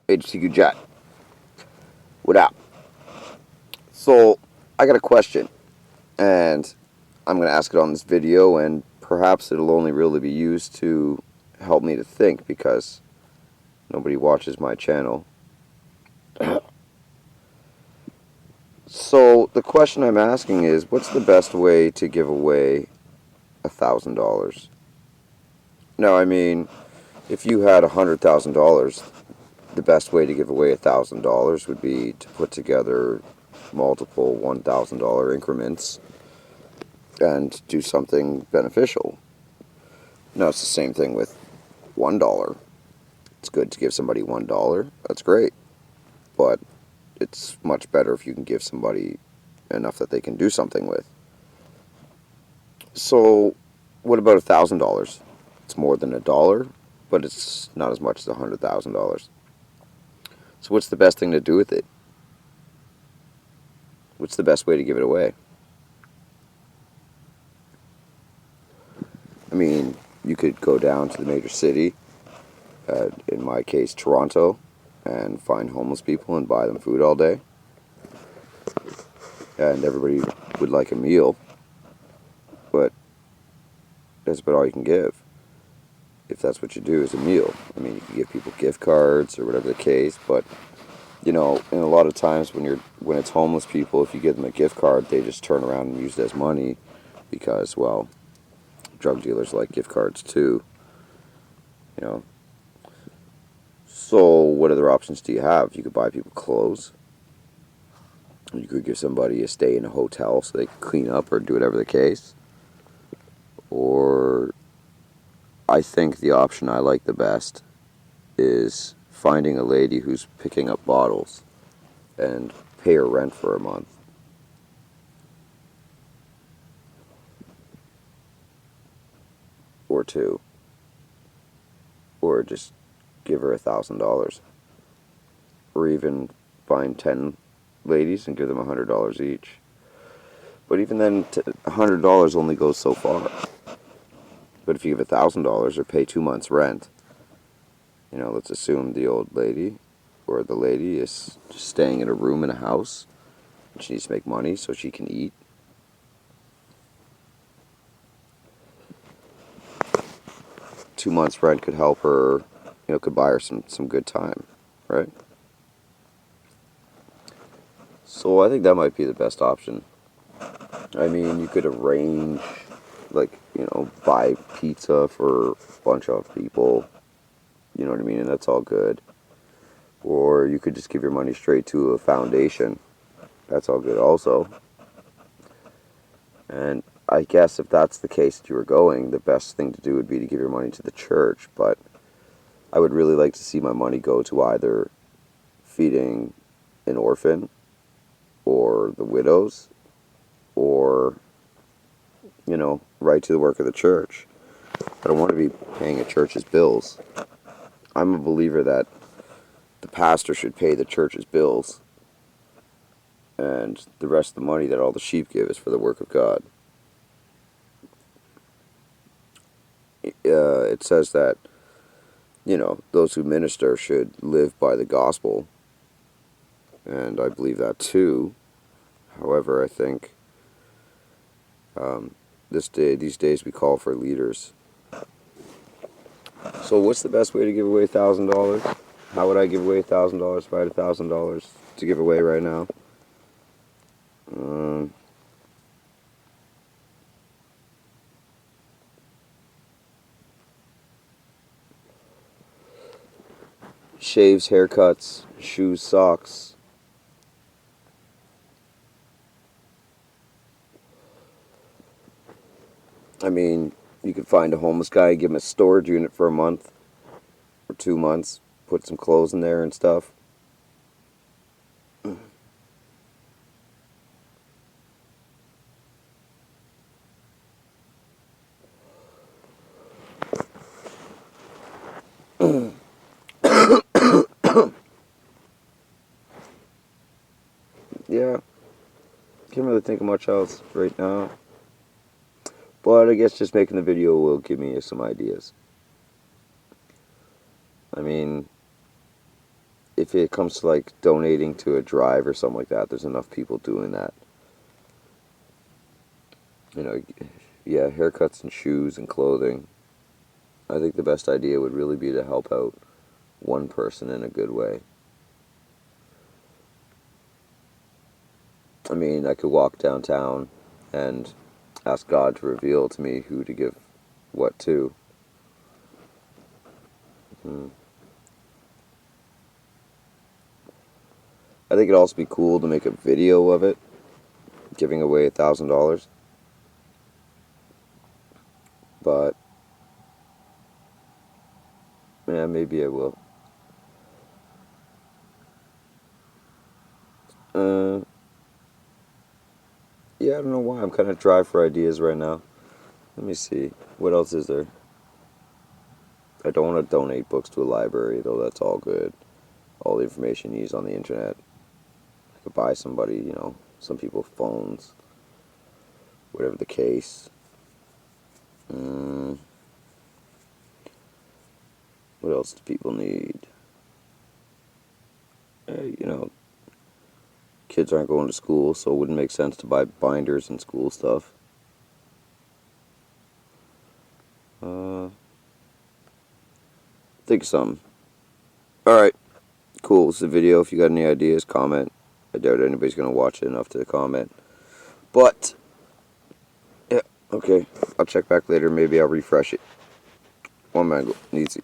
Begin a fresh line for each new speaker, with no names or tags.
HCQ Jet. What up? So, I got a question, and I'm going to ask it on this video, and perhaps it'll only really be used to help me to think because nobody watches my channel. So, the question I'm asking is, what's the best way to give away $1,000? Now, I mean, if you had $100,000, the best way to give away $1,000 would be to put together multiple $1,000 increments and do something beneficial. No, it's the same thing with $1. It's good to give somebody $1. That's great. But it's much better if you can give somebody enough that they can do something with. So, what about $1,000? It's more than $1, but it's not as much as $100,000. So, what's the best thing to do with it? What's the best way to give it away? I mean, you could go down to the major city, in my case, Toronto, and find homeless people and buy them food all day. And everybody would like a meal, but that's about all you can give. If that's what you do, is a meal. I mean, you can give people gift cards or whatever the case, but you know, and a lot of times when it's homeless people, if you give them a gift card, they just turn around and use it as money because, well, drug dealers like gift cards too. You know. So, what other options do you have? You could buy people clothes. You could give somebody a stay in a hotel so they can clean up or do whatever the case. Or, I think the option I like the best is finding a lady who's picking up bottles and pay her rent for a month. Or two. Or just give her $1,000. Or even find 10 ladies and give them $100 each. But even then, $100 only goes so far. But if you give $1,000 or pay 2 months rent, you know, let's assume the old lady or the lady is just staying in a room in a house and she needs to make money so she can eat. 2 months rent could help her, you know, could buy her some good time, right? So I think that might be the best option. I mean, you could arrange, like, you know, buy pizza for a bunch of people, you know what I mean, and that's all good. Or you could just give your money straight to a foundation. That's all good also. And I guess if that's the case that you were going, the best thing to do would be to give your money to the church. But I would really like to see my money go to either feeding an orphan or the widows or, you know, right to the work of the church. I don't want to be paying a church's bills. I'm a believer that the pastor should pay the church's bills and the rest of the money that all the sheep give is for the work of God. It says that, you know, those who minister should live by the gospel, and I believe that too. However, I think these days we call for leaders. So, what's the best way to give away $1,000? How would I give away $1,000 if I had $1,000 to give away right now? Um, Shaves, haircuts, shoes, socks. I mean, you could find a homeless guy, give him a storage unit for a month or 2 months, put some clothes in there and stuff. Yeah, can't really think of much else right now. But I guess just making the video will give me some ideas. I mean, if it comes to like donating to a drive or something like that, there's enough people doing that. You know, yeah, haircuts and shoes and clothing. I think the best idea would really be to help out one person in a good way. I mean, I could walk downtown and ask God to reveal to me who to give what to. I think it'd also be cool to make a video of it, giving away $1,000. But yeah, maybe I will. Uh, yeah, I don't know why. I'm kind of dry for ideas right now. Let me see. What else is there? I don't want to donate books to a library, though. That's all good. All the information used on the internet. I could buy somebody, some people phones, whatever the case. What else do people need? Kids aren't going to school, so it wouldn't make sense to buy binders and school stuff. Think of something. Alright, cool. It's a video. If you got any ideas, comment. I doubt anybody's going to watch it enough to comment. But, yeah, okay. I'll check back later. Maybe I'll refresh it. One mango. Easy.